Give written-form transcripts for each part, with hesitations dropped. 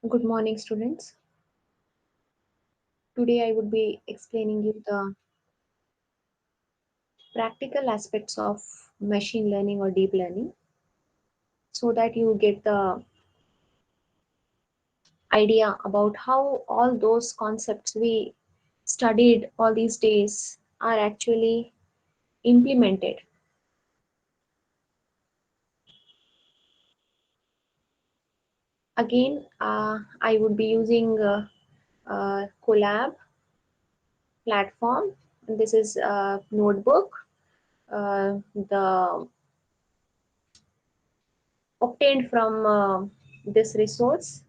Good morning, students. Today I would be explaining you the practical aspects of machine learning or deep learning so that you get the idea about how all those concepts we studied all these days are actually implemented. Again, I would be using Colab platform. This is a notebook. The obtained from this resource.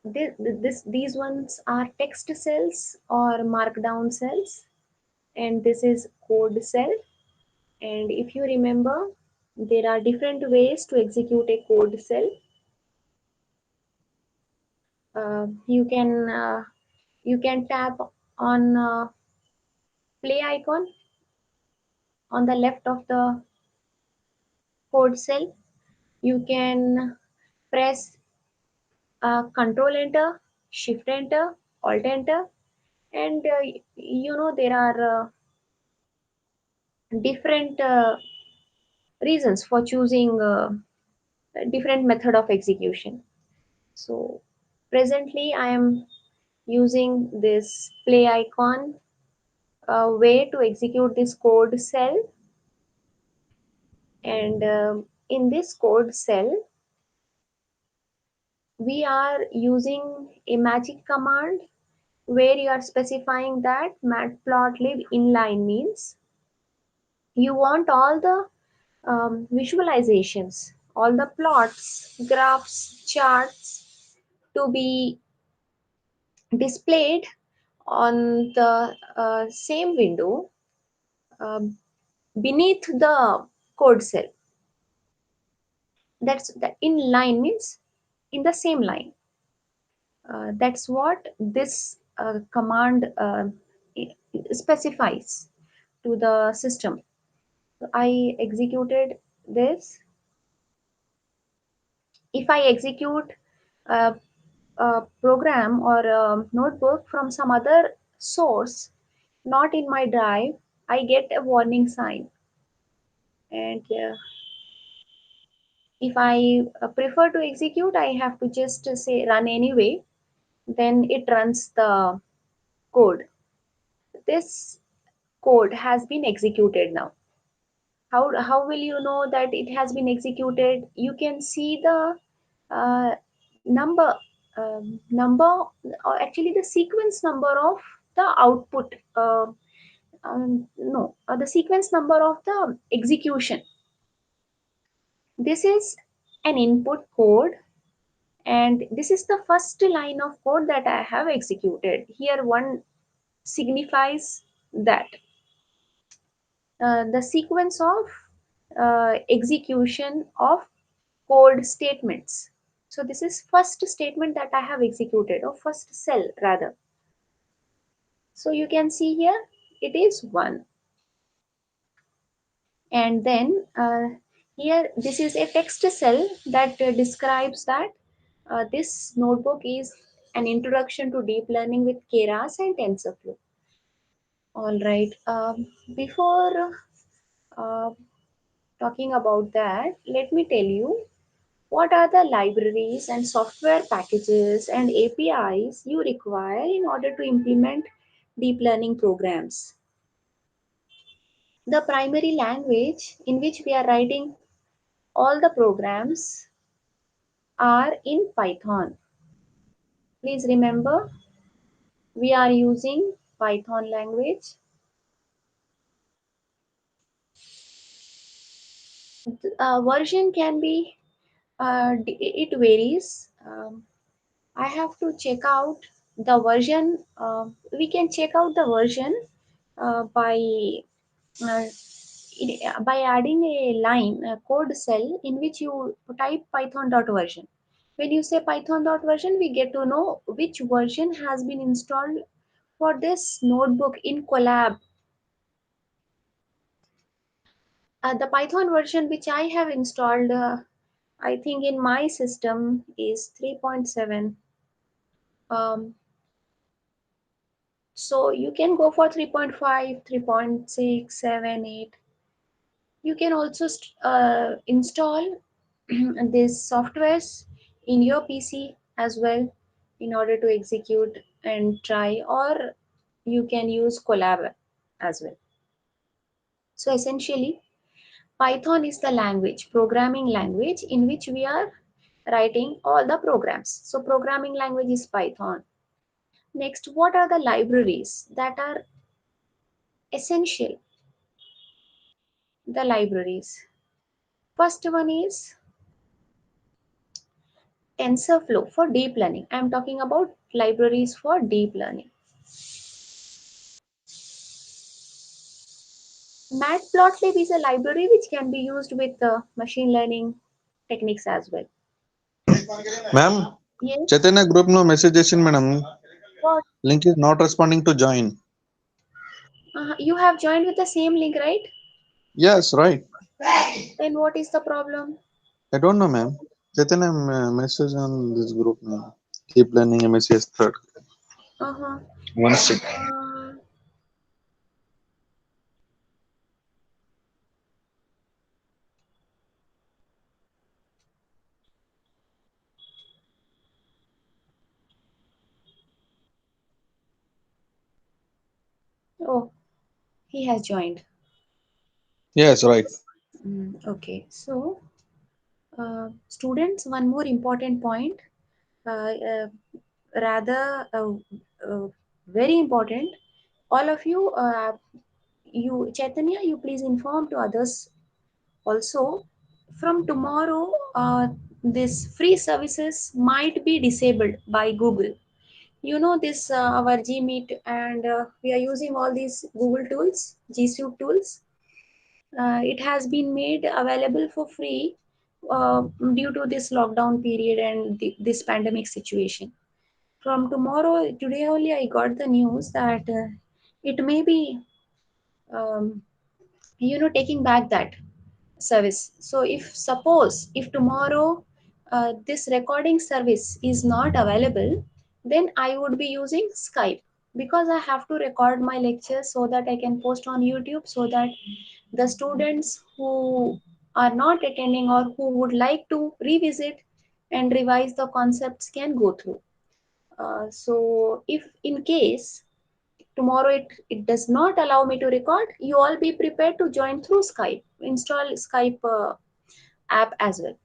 These ones are text cells or markdown cells, and this is code cell. And if you remember, there are different ways to execute a code cell. You can tap on play icon on the left of the code cell. You can press control enter, shift enter, alt enter, and there are different reasons for choosing a different method of execution. So presently I am using this play icon way to execute this code cell, and in this code cell we are using a magic command where you are specifying that matplotlib inline means you want all the visualizations, all the plots, graphs, charts to be displayed on the same window um, beneath the code cell. That's the in line means in the same line. That's what this command specifies to the system. So I executed this. If I execute a, a program or a notebook from some other source, not in my drive, I get a warning sign. And if I prefer to execute, I have to just say run anyway, then it runs the code. This code has been executed now. How will you know that it has been executed? You can see the number, number, or actually the sequence number of the output. No, the sequence number of the execution. This is an input code, and this is the first line of code that I have executed. Here one signifies that the sequence of execution of code statements. So this is first statement that I have executed, or first cell rather. So you can see here it is 1. And then here this is a text cell that describes that this notebook is an introduction to deep learning with Keras and TensorFlow. All right. Before uh, talking about that, let me tell you what are the libraries and software packages and APIs you require in order to implement deep learning programs. The primary language in which we are writing all the programs are in Python. Please remember, we are using Python language. Version can be, it varies. I have to check out the version. We can check out the version by by adding a line, a code cell in which you type python.version. When you say python.version, we get to know which version has been installed for this notebook in Colab. The Python version which I have installed, I think in my system is 3.7. Um, so you can go for 3.5, 3.6, 7, 8. You can also install these softwares in your PC as well in order to execute and try, or you can use Colab as well. So essentially, Python is the language, programming language in which we are writing all the programs. So programming language is Python. Next, what are the libraries that are essential? The libraries. First one is TensorFlow for deep learning. I am talking about libraries for deep learning. Matplotlib is a library which can be used with machine learning techniques as well. Ma'am Yes. Chaitanya group లో message చేసింది madam. What? Link is not responding to join. You have joined with the same link, right? Yes, right. Then what is the problem? I don't know, ma'am. Chaitanya message on this group, ma'am. Keep learning MSCS third. Uh-huh. One sec. Uh, oh, he has joined. Yes, right. Okay. So, students, one more important point, uh, uh, rather uh, very important. All of you, Chaitanya, you please inform to others also. From tomorrow, this free services might be disabled by Google. You know this our Gmeet, and we are using all these Google tools, G Suite tools. It has been made available for free due to this lockdown period and this pandemic situation. From tomorrow, today only I got the news that it may be, um, taking back that service. So if suppose if tomorrow this recording service is not available, then I would be using Skype, because I have to record my lectures so that I can post on YouTube, so that the students who are not attending or who would like to revisit and revise the concepts can go through. So if in case tomorrow it does not allow me to record, you all be prepared to join through Skype. Install Skype app as well.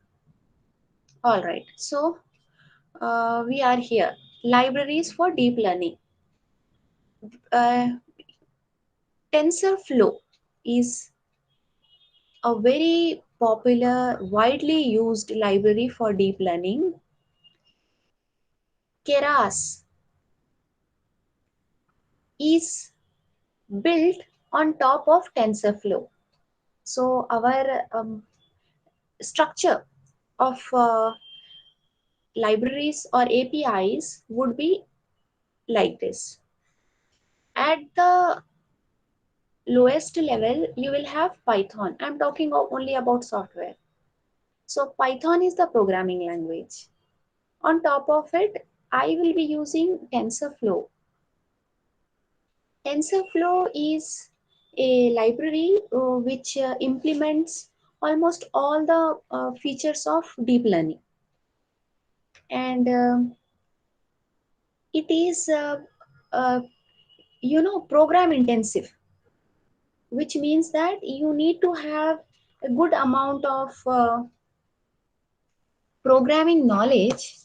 All right. So we are here. Libraries for deep learning. Uh, TensorFlow is a very popular, widely used library for deep learning. Keras is built on top of TensorFlow. So our structure of libraries or APIs would be like this. At the lowest level, you will have Python. I'm talking only about software. So Python is the programming language. On top of it, I will be using TensorFlow. TensorFlow is a library which implements almost all the features of deep learning. And it is, uh, program intensive, which means that you need to have a good amount of programming knowledge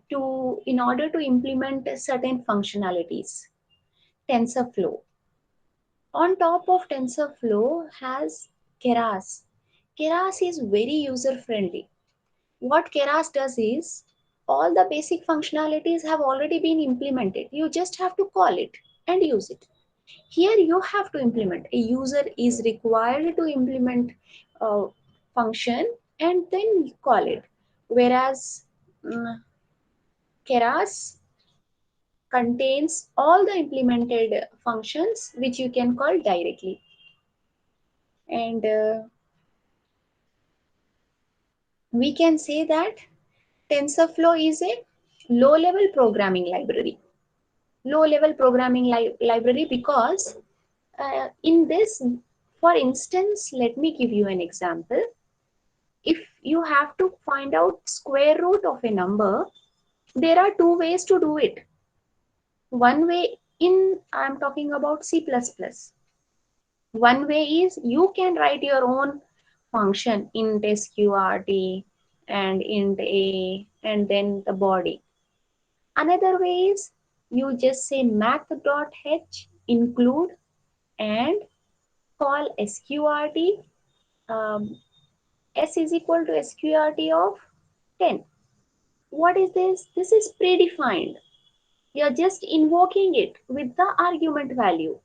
to in order to implement certain functionalities. TensorFlow. On top of TensorFlow has Keras. Keras is very user friendly. What Keras does is all the basic functionalities have already been implemented. You just have to call it and use it. Here you have to implement. A user is required to implement a function and then call it. Whereas Keras contains all the implemented functions which you can call directly. And We can say that TensorFlow is a low-level programming library. Low-level programming library because in this, for instance, let me give you an example. If you have to find out square root of a number, there are two ways to do it. One way in, I'm talking about C++. One way is you can write your own function int sqrt and int a and then the body. Another way is you just say math.h include and call sqrt, um, s is equal to sqrt of 10. What is this? This is predefined. You're just invoking it with the argument value.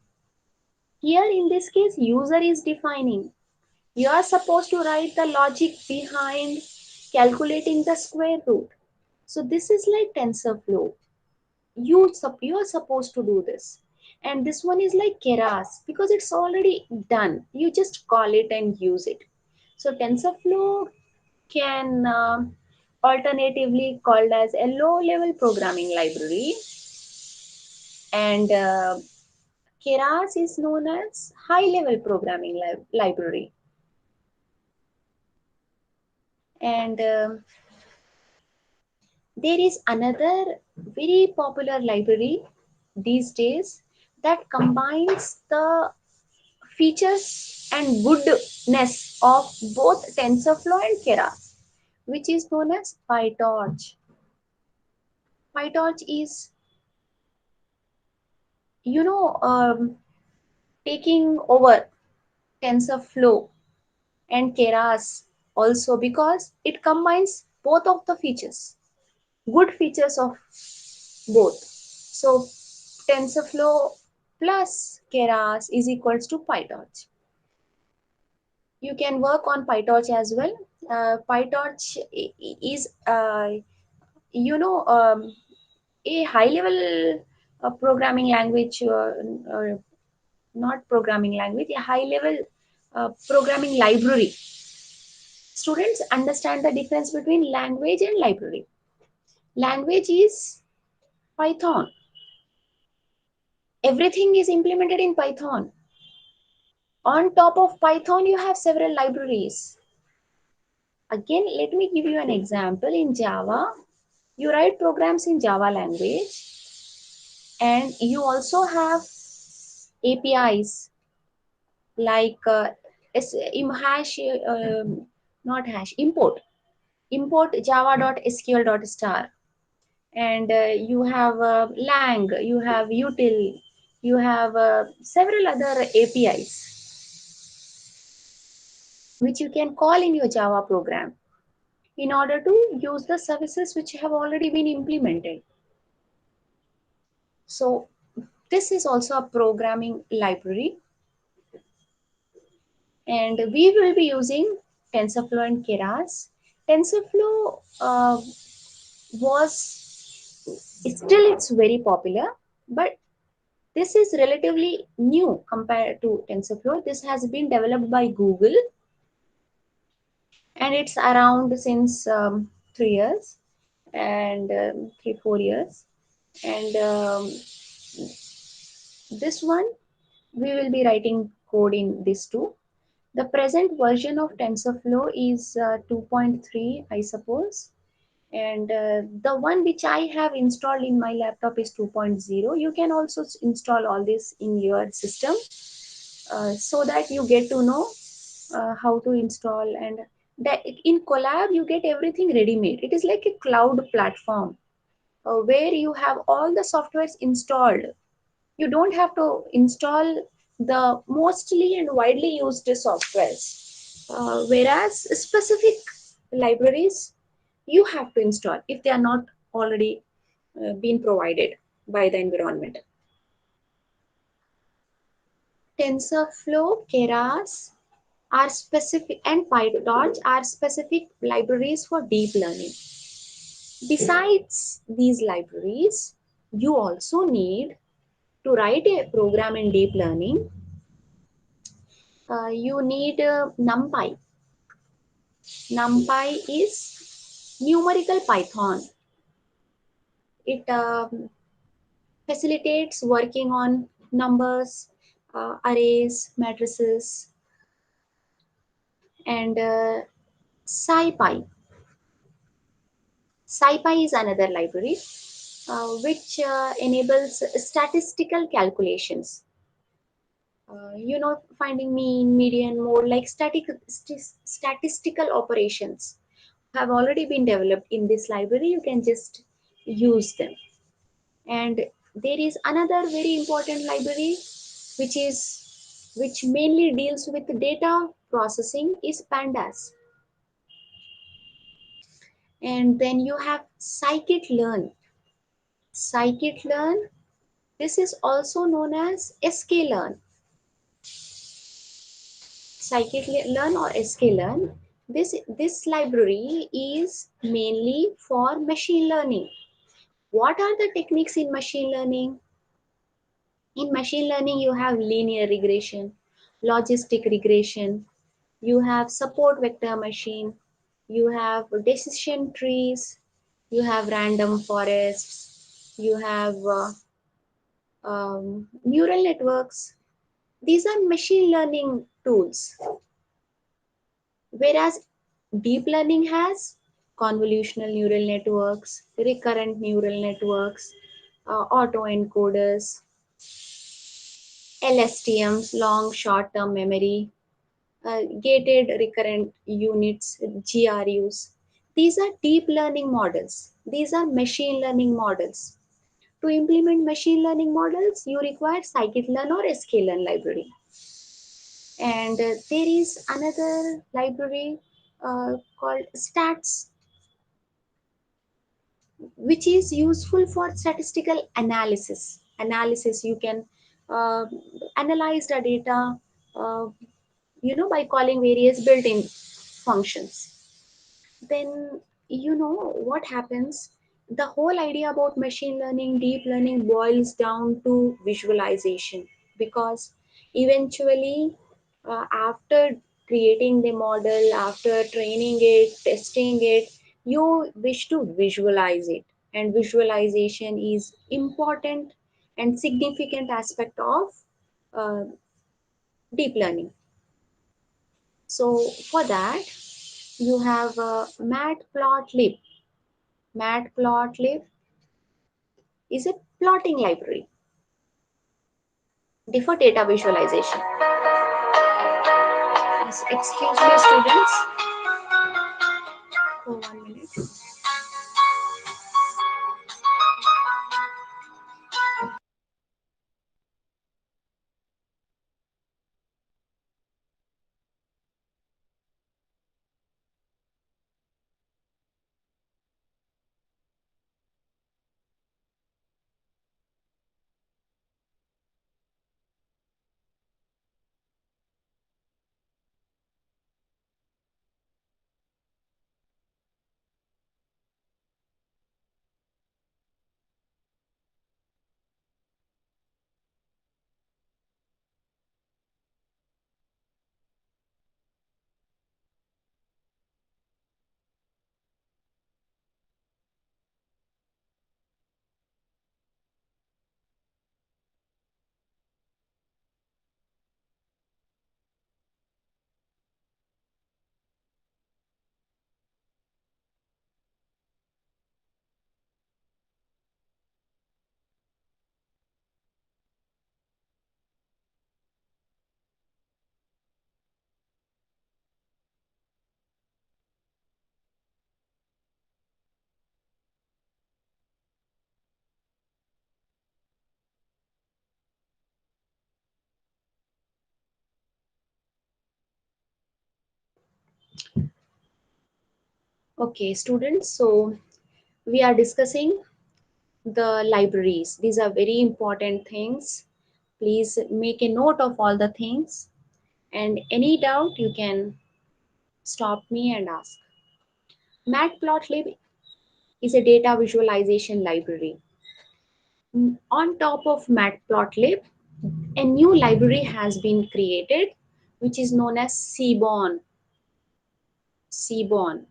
Here in this case, user is defining. You are supposed to write the logic behind calculating the square root. So this is like TensorFlow. You are supposed to do this. And this one is like Keras because it's already done. You just call it and use it. So TensorFlow can alternatively called as a low-level programming library, and Keras is known as high-level programming library. And there is another very popular library these days that combines the features and goodness of both TensorFlow and Keras, which is known as PyTorch. PyTorch is, you know, taking over TensorFlow and Keras also because it combines both of the features, good features of both. So TensorFlow plus Keras is equals to PyTorch. You can work on PyTorch as well. PyTorch is, you know, a high-level programming language, not programming language, a high-level programming library. Students understand the difference between language and library. Language is Python. Everything is implemented in Python. On top of Python, you have several libraries. Again, let me give you an example. In Java, you write programs in Java language, and you also have APIs like hash, not hash, import java.sql.star, and you have lang, you have util, you have several other APIs which you can call in your Java program in order to use the services which have already been implemented. So this is also a programming library, and we will be using TensorFlow and Keras. TensorFlow was still it's very popular, but this is relatively new compared to TensorFlow. This has been developed by Google, and it's around since 3 years and 3 4 years. And this one we will be writing code in this too. The present version of TensorFlow is 2.3, I suppose. And the one which I have installed in my laptop is 2.0. You can also install all this in your system so that you get to know how to install. And that in Colab, you get everything ready made. It is like a cloud platform where you have all the softwares installed. You don't have to install the mostly and widely used softwares. Whereas specific libraries you have to install if they are not already been provided by the environment. TensorFlow, Keras are specific and PyTorch are specific libraries for deep learning. Besides these libraries, you also need to write a program in deep learning. You need NumPy. NumPy is numerical Python. It facilitates working on numbers, arrays, matrices, and SciPy. SciPy is another library which enables statistical calculations. Finding mean, median, mode, like statistical operations have already been developed in this library. You can just use them. And there is another very important library which mainly deals with data processing is Pandas. And then you have scikit-learn. Scikit-learn, this is also known as sklearn. Scikit-learn or sklearn, this library is mainly for machine learning. What are the techniques in machine learning? In machine learning, you have linear regression, logistic regression, you have support vector machine, you have decision trees, you have random forests, you have neural networks. These are machine learning tools. Whereas deep learning has convolutional neural networks, recurrent neural networks, autoencoders, LSTMs, long short term memory, gated recurrent units, GRUs. These are deep learning models. These are machine learning models. To implement machine learning models, you require scikit-learn or sklearn library. And there is another library called stats, which is useful for statistical analysis. You can uh, analyze the data uh, by calling various built-in functions. Then what happens, the whole idea about machine learning, deep learning boils down to visualization, because eventually after creating the model, after training it, testing it, you wish to visualize it, and visualization is important and significant aspect of uh, deep learning. So for that, you have matplotlib. Matplotlib is a plotting library for data visualization. Yes, excuse me, students, for 1 minute. Okay, students, so we are discussing the libraries. These are very important things. Please make a note of all the things, and any doubt you can stop me and ask. Matplotlib is a data visualization library. On top of Matplotlib, a new library has been created which is known as Seaborn. Seaborn.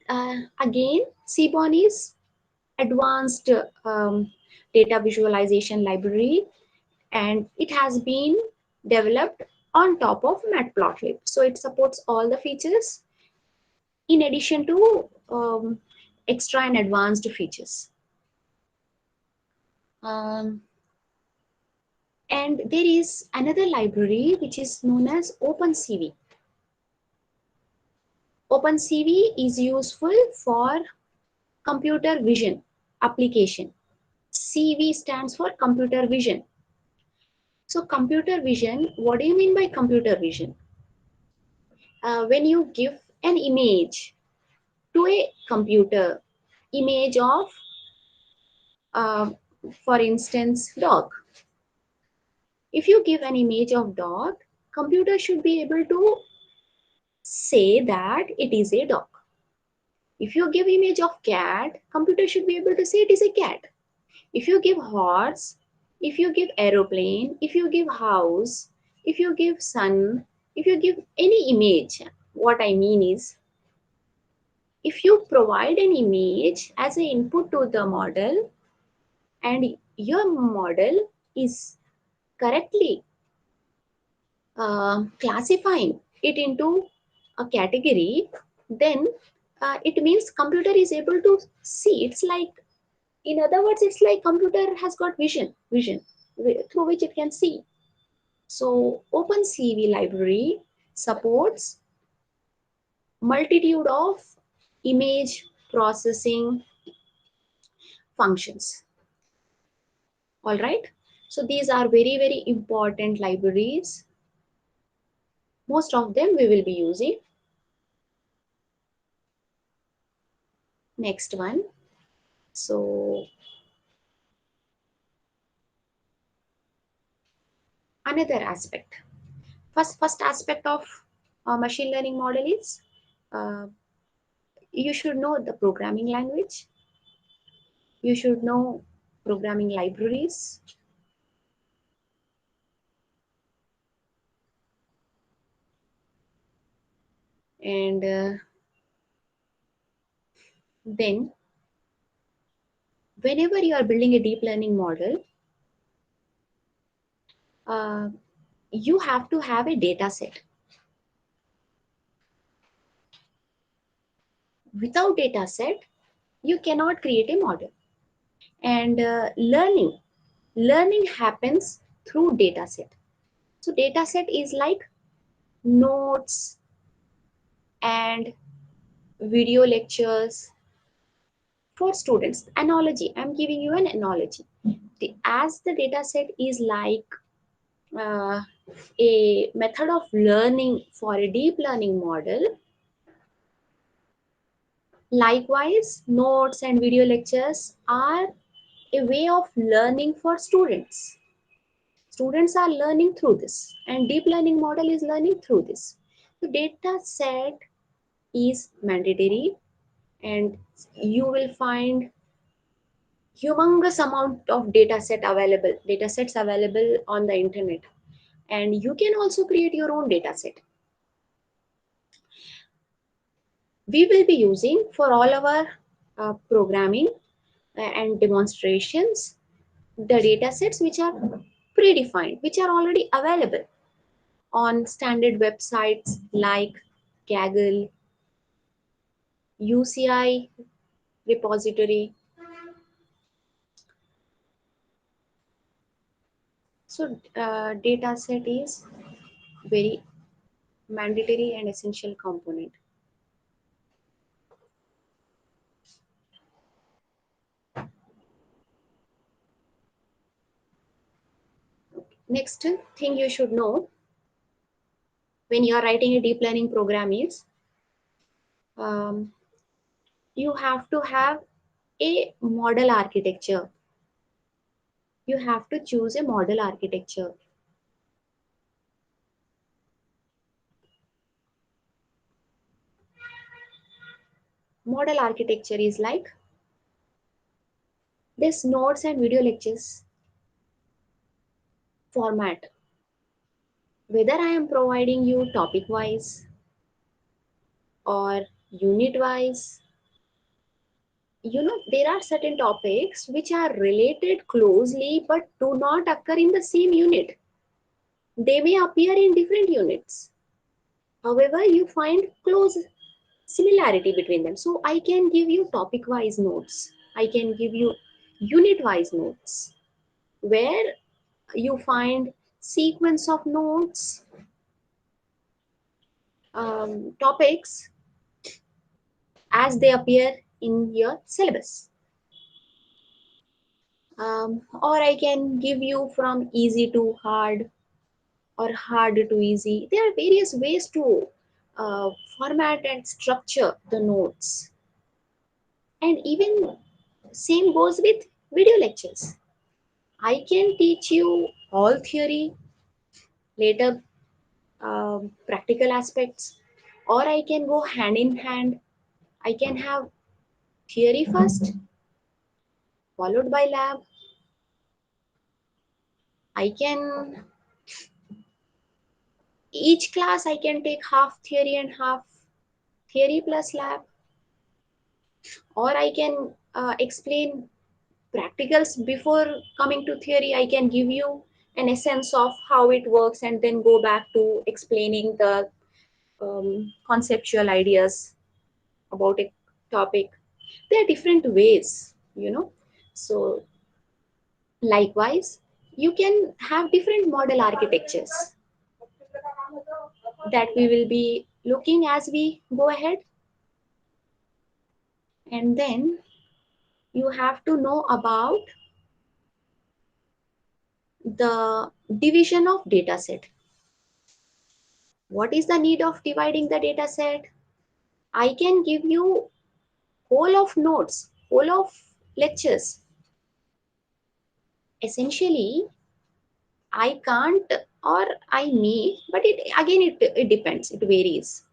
Again, Seaborn is advanced data visualization library, and it has been developed on top of Matplotlib. So it supports all the features in addition to extra and advanced features. Um, and there is another library which is known as OpenCV. OpenCV is useful for computer vision application. CV stands for computer vision. So computer vision, what do you mean by computer vision? When you give an image to a computer, image of, uh, for instance, dog. If you give an image of dog, computer should be able to say that it is a dog. If you give image of cat, computer should be able to say it is a cat. If you give horse, if you give aeroplane, if you give house, if you give sun, if you give any image, what I mean is, if you provide an image as an input to the model and your model is correctly classifying it into a category, then it means computer is able to see. It's like, in other words, it's like computer has got vision through which it can see. So OpenCV library supports multitude of image processing functions. All right. So these are very, very important libraries. Most of them we will be using. Next one. So another aspect. First aspect of machine learning model is, uh, you should know the programming language. You should know programming libraries. And then whenever you are building a deep learning model, uh, you have to have a data set. Without data set, you cannot create a model. And learning happens through data set. So data set is like notes and video lectures for students. Analogy, I'm giving you an analogy. As the data set is like uh, a method of learning for a deep learning model, likewise notes and video lectures are a way of learning for students. Students are learning through this, and deep learning model is learning through this. So data set is mandatory, and you will find humongous amount of data sets available on the internet, and you can also create your own data set. We will be using for all our programming and demonstrations the data sets which are predefined, which are already available on standard websites like Kaggle, UCI repository. So data set is very mandatory and essential component. Next thing you should know when you are writing a deep learning program is, um, you have to have a model architecture. You have to choose a model architecture. Model architecture is like this notes and video lectures format. Whether I am providing you topic wise, or unit wise. There are certain topics which are related closely but do not occur in the same unit. They may appear in different units. However, you find close similarity between them. So I can give you topic wise notes. I can give you unit wise notes where you find sequence of notes, topics as they appear in your syllabus. Or I can give you from easy to hard or hard to easy. There are various ways to format and structure the notes. And even same goes with video lectures. I can teach you all theory, later practical aspects, or I can go hand in hand. I can have theory first, followed by lab. I can, each class I can take half theory and half theory plus lab, or I can explain practicals before coming to theory. I can give you an essence of how it works and then go back to explaining the conceptual ideas about a topic. There are different ways. So likewise, you can have different model architectures that we will be looking as we go ahead. And then you have to know about the division of data set. What is the need of dividing the data set? I can give you whole of notes, whole of lectures. Essentially, I can't, or I may, but it depends, it varies.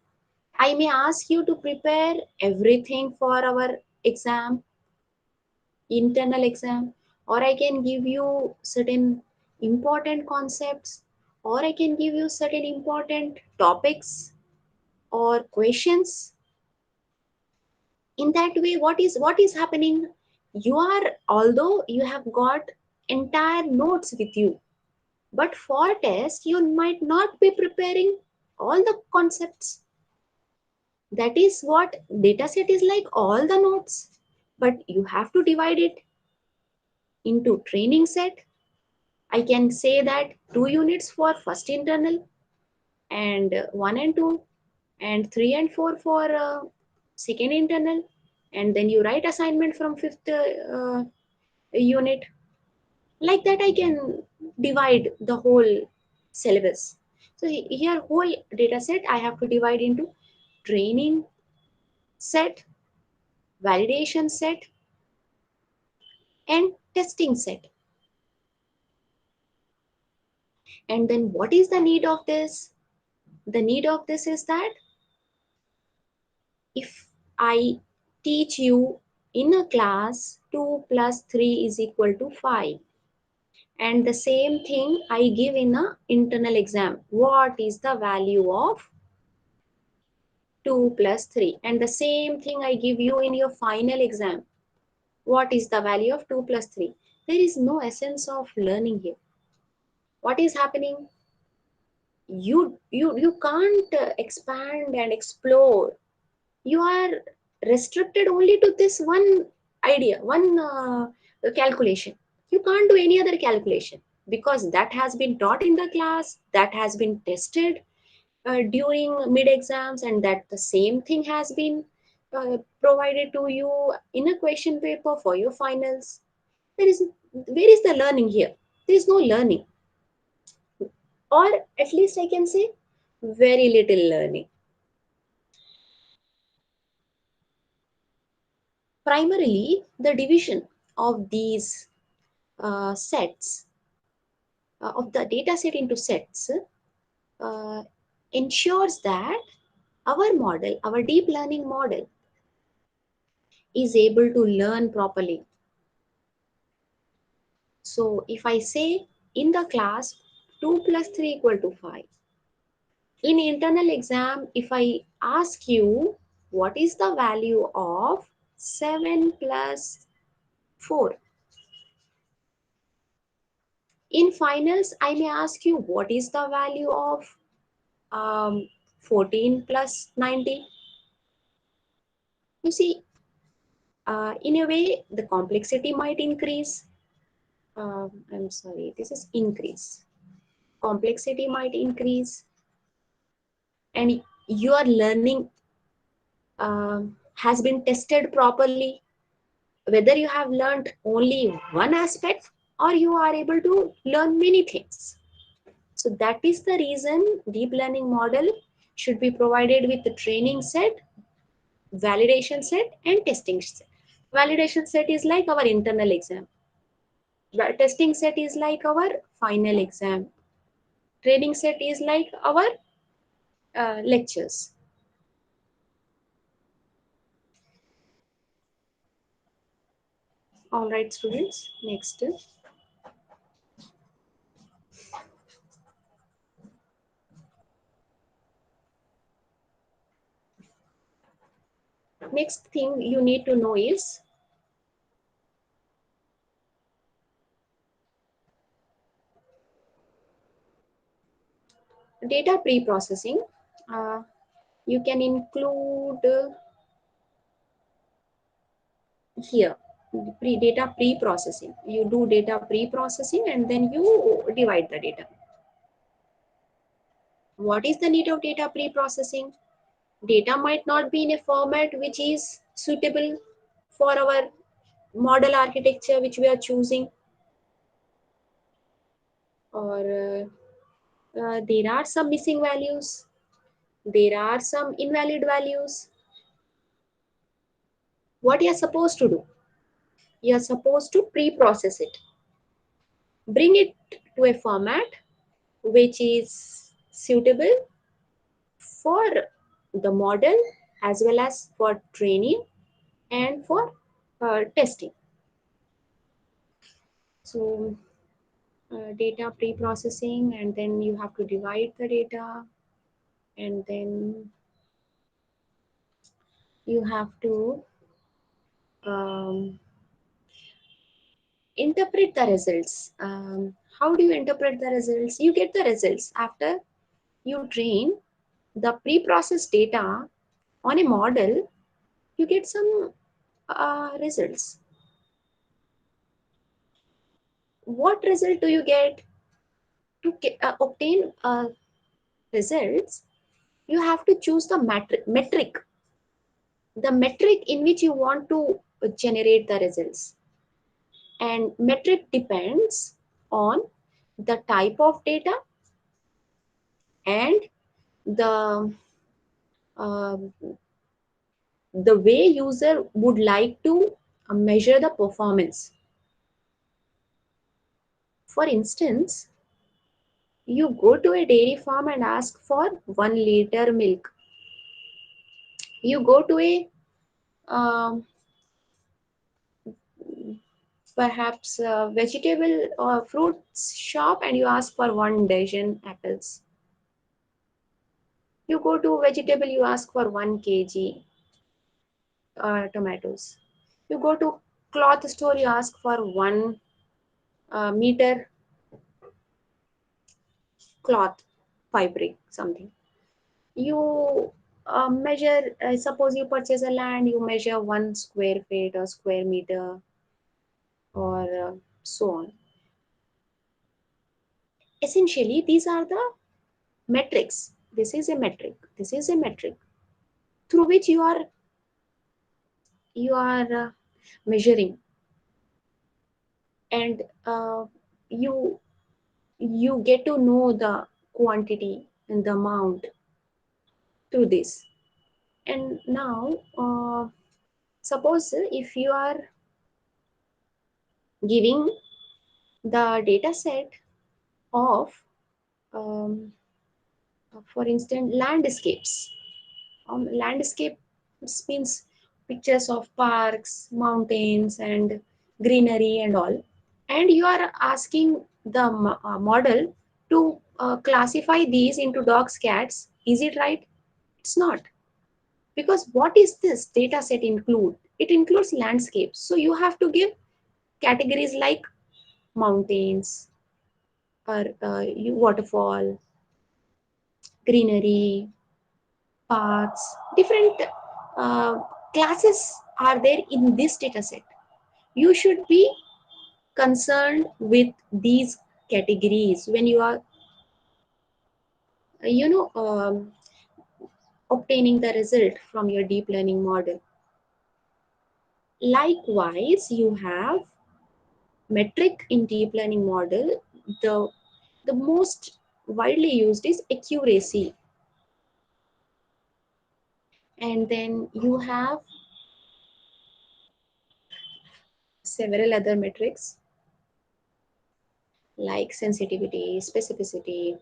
I may ask you to prepare everything for our exam, internal exam, or I can give you certain important concepts, or I can give you certain important topics or questions. In that way, what is happening? You are, although you have got entire notes with you, but for test you might not be preparing all the concepts. That is what data set is like, all the notes, but you have to divide it into training set. I can say that 2 units for first internal, and 1 and 2, and 3 and 4 for second internal, and then you write assignment from fifth unit. Like that I can divide the whole syllabus. So here whole data set I have to divide into training set, validation set, and testing set. And then what is the need of this? The need of this is that if I teach you in a class 2 plus 3 is equal to 5, and the same thing I give in a internal exam, what is the value of 2 plus 3, and the same thing I give you in your final exam, what is the value of 2 plus 3? There is no essence of learning here. What is happening? You can't expand and explore. You are restricted only to this one idea, one calculation. You can't do any other calculation because that has been taught in the class, that has been tested during mid exams, and that the same thing has been provided to you in a question paper for your finals. Where is the learning here? There is no learning, or at least I can say very little learning. Primarily, the division of these sets, of the data set into sets, uh, ensures that our model, our deep learning model, is able to learn properly. So if I say in the class 2 plus 3 equal to 5, in internal exam, if I ask you what is the value of 7 plus 4? In finals, I may ask you what is the value of um, 14 plus 90. You see, in a way, the complexity might increase. I'm sorry, this is increase. Complexity might increase, and your learning has been tested properly. Whether you have learned only one aspect or you are able to learn many things. So that is the reason deep learning model should be provided with the training set, validation set, and testing set. Validation set is like our internal exam. The testing set is like our final exam. Training set is like our lectures. All right, students. Next thing you need to know is data pre-processing. Uh, you can include here data pre-processing. You do data pre-processing and then you divide the data. What is the need of data pre-processing? Data might not be in a format which is suitable for our model architecture which we are choosing, or there are some missing values, there are some invalid values. What you are supposed to do? You are supposed to pre-process it, bring it to a format which is suitable for the model as well as for training and for testing. So data pre-processing, and then you have to divide the data, and then you have to um, interpret the results. How do you interpret the results? You get the results after you train the pre-processed data on a model. You get some results. What result do you get? To obtain results, you have to choose the metric in which you want to generate the results. And metric depends on the type of data and the uh, the way user would like to measure the performance. For instance, you go to a dairy farm and ask for 1 liter milk. You go to a um, perhaps vegetable or fruits shop and you ask for 1 dozen apples. You go to vegetable, you ask for 1 kg tomatoes. You go to cloth store, you ask for 1 meter cloth, fabric, something. You measure, suppose you purchase a land, you measure 1 square feet or square meter, or so on. Essentially, these are the metrics. This is a metric. This is a metric through which you are measuring, and you you get to know the quantity and the amount through this. And now, suppose if you are giving the data set of, um, for instance, landscapes. Landscape means pictures of parks, mountains, and greenery and all. And you are asking the model to classify these into dogs, cats. Is it right? It's not. Because what is this data set include? It includes landscapes. So you have to give categories like mountains or waterfall, greenery, parks, different uh, classes are there in this data set. You should be concerned with these categories when you are, you know, obtaining the result from your deep learning model. Likewise, you have metric in deep learning model. The most widely used is accuracy, and then you have several other metrics like sensitivity, specificity.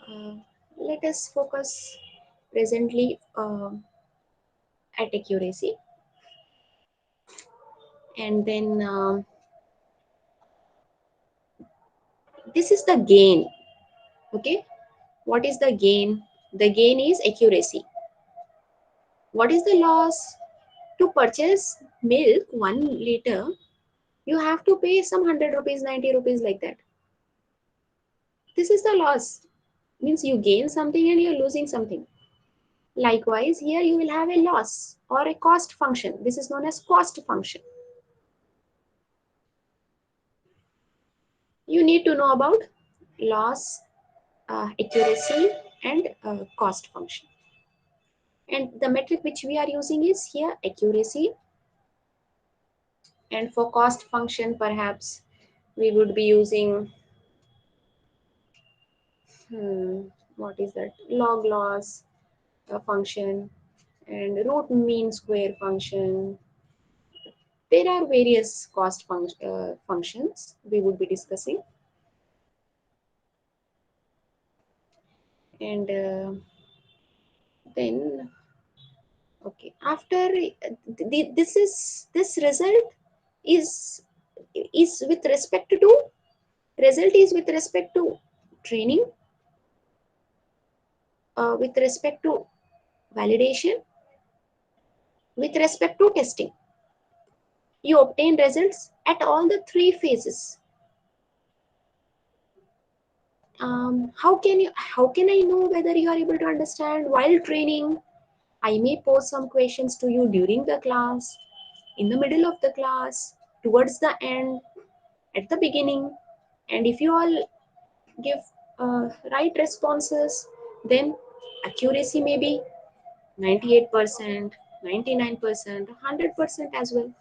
uh, Let us focus presently at accuracy, and then this is the gain. Okay, what is the gain? The gain is accuracy. What is the loss? To purchase milk 1 liter, you have to pay some 100 rupees, 90 rupees, like that. This is the loss. Means you gain something and you're losing something. Likewise, here you will have a loss or a cost function. This is known as cost function. You need to know about loss, accuracy, and cost function. And the metric which we are using is here accuracy. And for cost function, perhaps we would be using, hmm, what is that? Log loss function and root mean square function. There are various functions we would be discussing. And then, okay, after this result is is with respect to result is with respect to training, with respect to validation, with respect to testing. You obtain results at all the three phases. How can I know whether you are able to understand while training? I may pose some questions to you during the class, in the middle of the class, towards the end, at the beginning. And if you all give right responses, then accuracy may be 98%, 99%, 100% as well.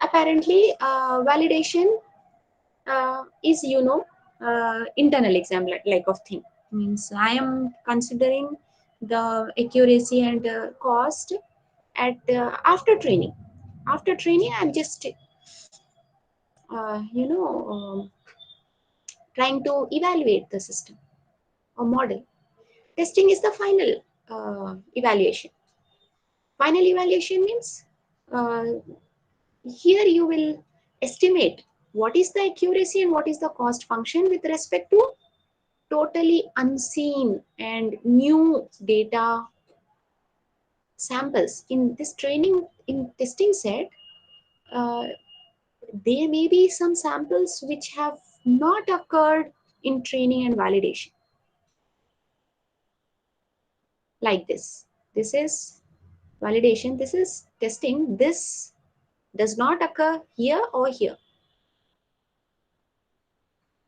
Apparently, validation is, internal exam like of thing. Means I am considering the accuracy and cost at after training. After training, I'm just uh, you know um, trying to evaluate the system or model. Testing is the final evaluation. Final evaluation means uh, here you will estimate what is the accuracy and what is the cost function with respect to totally unseen and new data samples. In this training, in testing set, uh, there may be some samples which have not occurred in training and validation, like this. This is validation, this is testing. This does not occur here or here.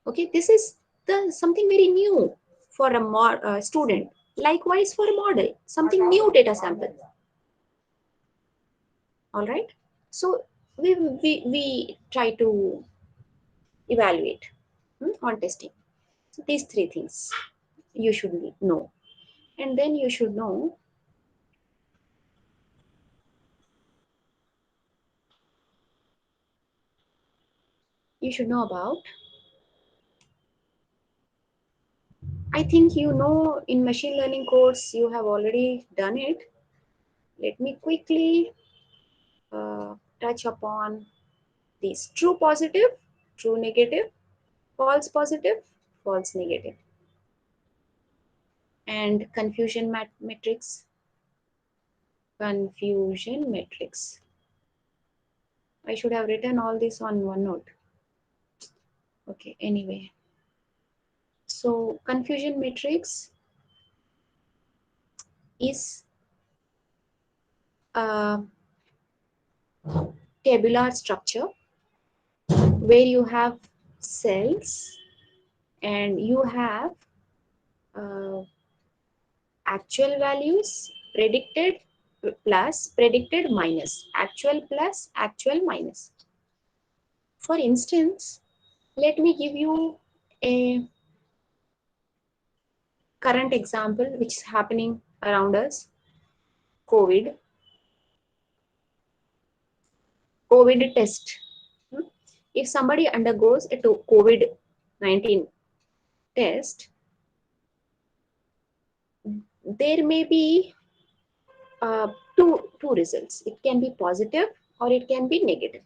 Okay, this is the something very new for a student. Likewise for a model, something new data sample. All right. So we try to evaluate on testing. So these three things you should know. And then you should know about, I think you know in machine learning course you have already done it. Let me quickly touch upon these: true positive, true negative, false positive, false negative. and confusion matrix. Confusion matrix. I should have written all this on OneNote. Okay, anyway. So confusion matrix is a tabular structure where you have cells and you have uh, actual values, predicted minus, actual plus, actual minus. For instance, let me give you a current example which is happening around us. COVID. COVID test. If somebody undergoes a COVID-19 test, there may be uh, two results. It can be positive or it can be negative.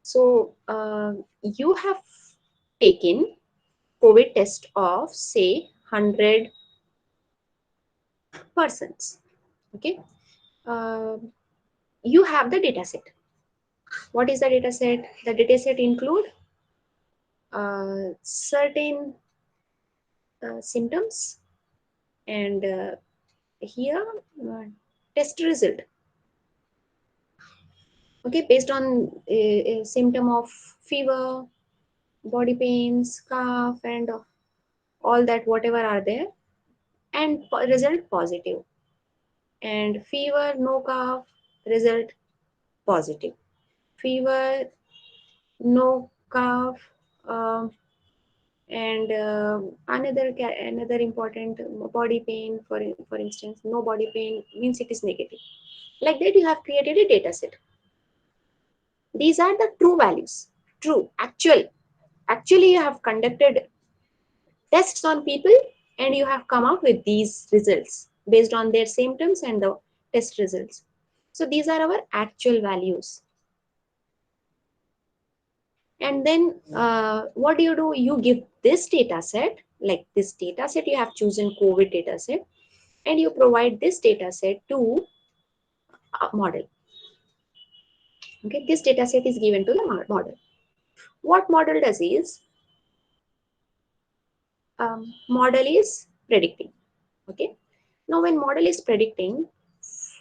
So you have taken COVID test of say 100 persons. Okay, uh, you have the data set. What is the data set? The data set include certain symptoms and here test result. Okay, based on a symptom of fever, body pains, cough, and all that whatever are there, and result positive. And fever, no cough, result positive. Fever, no cough, um, and another important body pain. For instance, no body pain means it is negative. Like that, you have created a data set. These are the true values. True, actual. Actually, you have conducted tests on people and you have come out with these results based on their symptoms and the test results. So these are our actual values. And then what do? You give this data set, like this data set, you have chosen COVID data set, and you provide this data set to a model. Okay, this data set is given to the model. What model does is, model is predicting. Okay, now when model is predicting,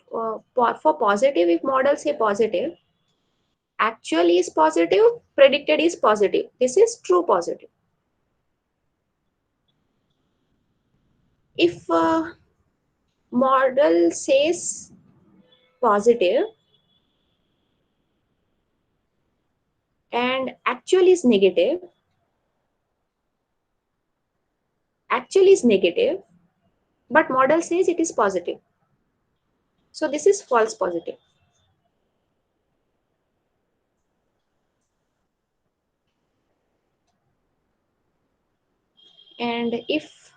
for positive, if model say positive, actual is positive, predicted is positive. This is true positive. If model says positive and actual is negative, but model says it is positive. So this is false positive. And if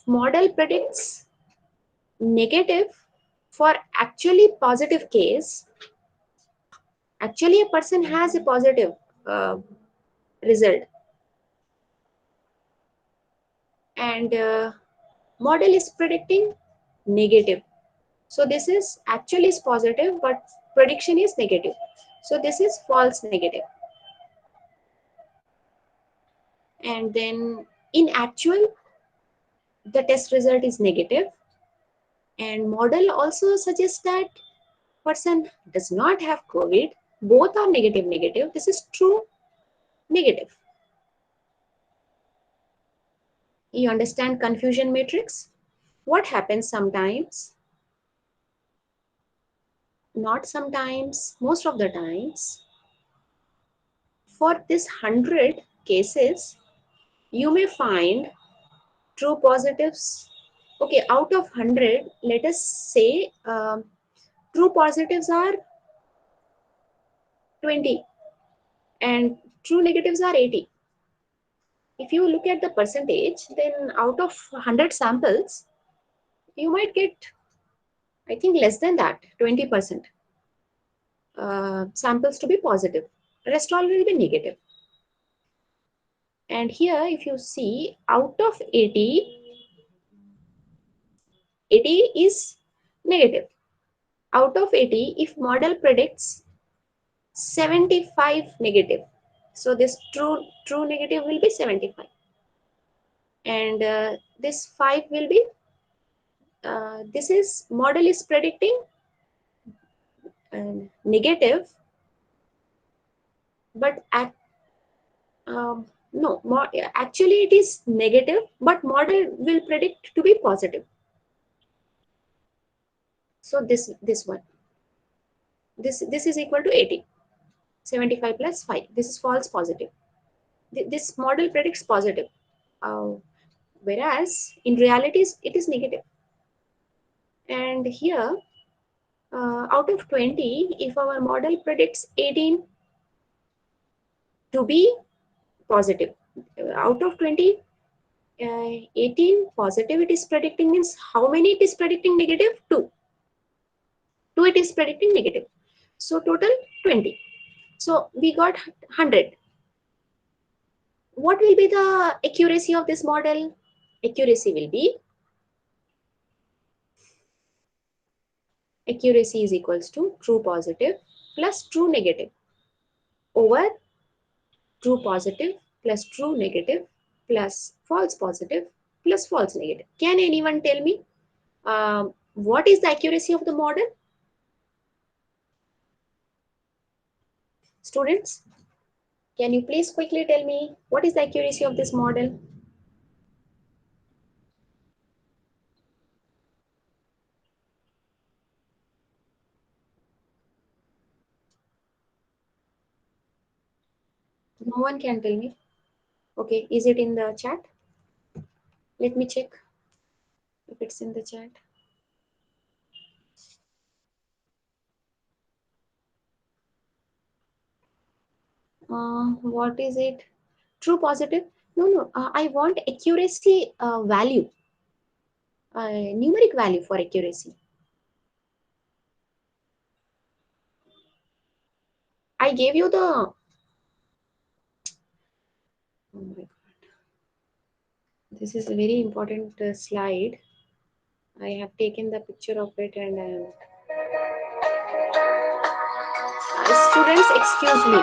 model predicts negative for actually positive case, actually a person has a positive result, and model is predicting negative. So this is actually is positive, but prediction is negative. So this is false negative. And then in actual, the test result is negative, and model also suggests that person does not have COVID. Both are negative negative. This is true negative. You understand confusion matrix? What happens sometimes, not sometimes, most of the times, for this 100 cases, you may find true positives. Okay, out of 100, let us say true positives are 20 and true negatives are 80. If you look at the percentage, then out of 100 samples, you might get, I think, less than that, 20% samples to be positive. Rest all will be negative. And here if you see, out of 80, 80 is negative. Out of 80, if model predicts 75 negative, so this true negative will be 75, and this 5 will be, this is model is predicting negative, but no, actually it is negative, but model will predict to be positive. So this one, this is equal to 80. 75 plus 5, this is false positive. This model predicts positive, uh, whereas in reality it is negative. And here, out of 20, if our model predicts 18 to be positive, out of 20, 18 positive it is predicting, means how many it is predicting negative? 2. 2 it is predicting negative. So total 20. So we got 100. What will be the accuracy of this model? Accuracy will be, accuracy is equals to true positive plus true negative over true positive plus true negative plus false positive plus false negative. Can anyone tell me what is the accuracy of the model? Students, can you please quickly tell me what is the accuracy of this model? No one can tell me. Okay, is it in the chat? Let me check if it's in the chat. What is it? True positive? No, no. I want accuracy value, numeric value for accuracy. I gave you the. Oh my God. This is a very important slide. I have taken the picture of it, and students, excuse me.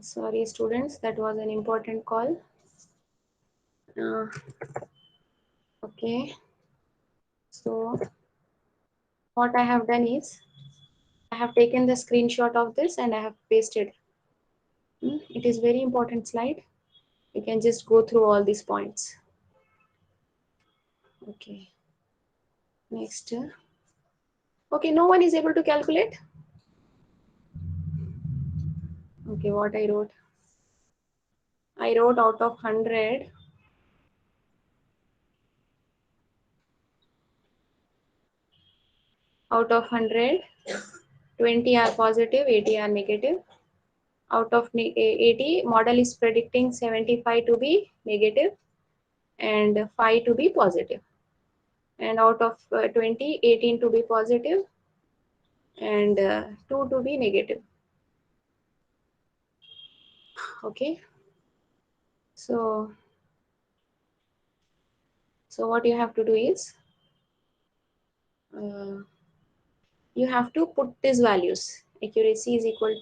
Sorry, students, that was an important call. Uh, okay, so what I have done is I have taken the screenshot of this and I have pasted. It is very important slide. You can just go through all these points. Okay, next. Okay, no one is able to calculate. Okay, what I wrote? I wrote out of 100, out of 100, 20 are positive, 80 are negative. Out of 80, model is predicting 75 to be negative and 5 to be positive. And out of 20, 18 to be positive and 2 to be negative. Okay, so what you have to do is you have to put these values. Accuracy is equals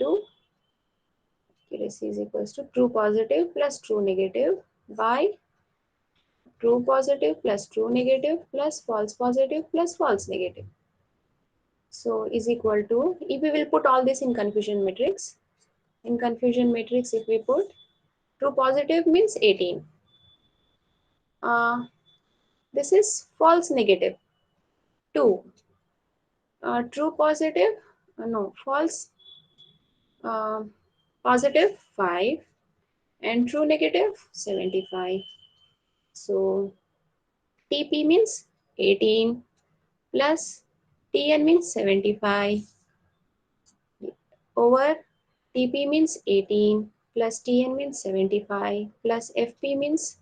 to true positive plus true negative by true positive plus true negative plus false positive plus false negative. So is equal to, if we will put all this in confusion matrix, if we put true positive means 18. This is false negative 2. True positive, no, false uh, positive 5 and true negative 75. So TP means 18 plus TN means 75 over TP means 18 plus TN means 75 plus FP means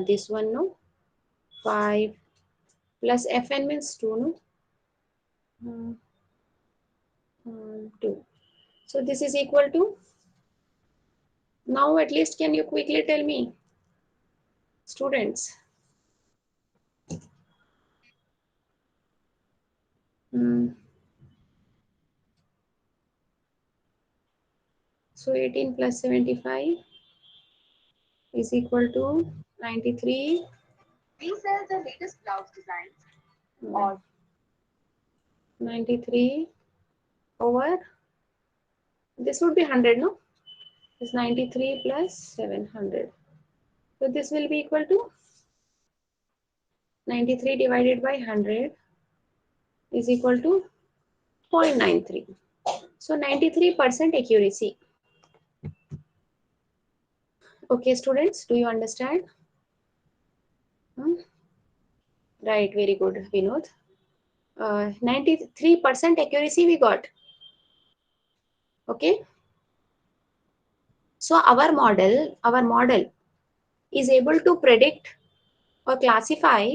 this one, no, 5 plus Fn means 2, no, 2. So this is equal to, now at least can you quickly tell me, students? Hmm. So 18 plus 75 is equal to 93. We sell the latest blouse designs. Or 93 over, this would be 100, no? It's 93 plus 700. So this will be equal to 93 divided by 100 is equal to 0.93. So 93% accuracy. Okay, students, do you understand? Right, very good, Vinod. 93% accuracy we got. Okay. So our model is able to predict or classify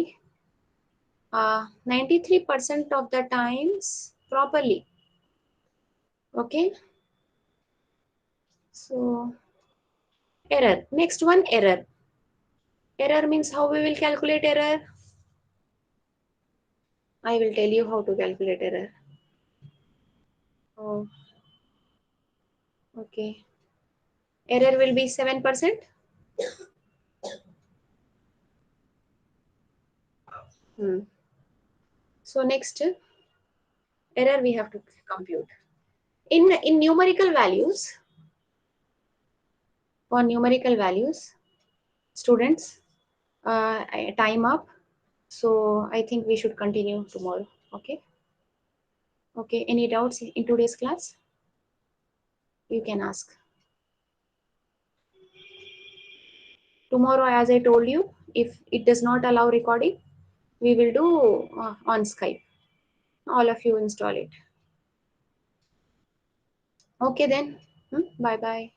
93% of the times properly. Okay. So error. Next one, error. Error means how we will calculate error. I will tell you how to calculate error. Oh, okay. Error will be 7%. So next, error we have to compute. In numerical values, for numerical values, students, time up. So I think we should continue tomorrow. Okay. Okay. Any doubts in today's class? You can ask. Tomorrow, as I told you, if it does not allow recording, we will do on Skype. All of you install it. Okay then. Bye bye.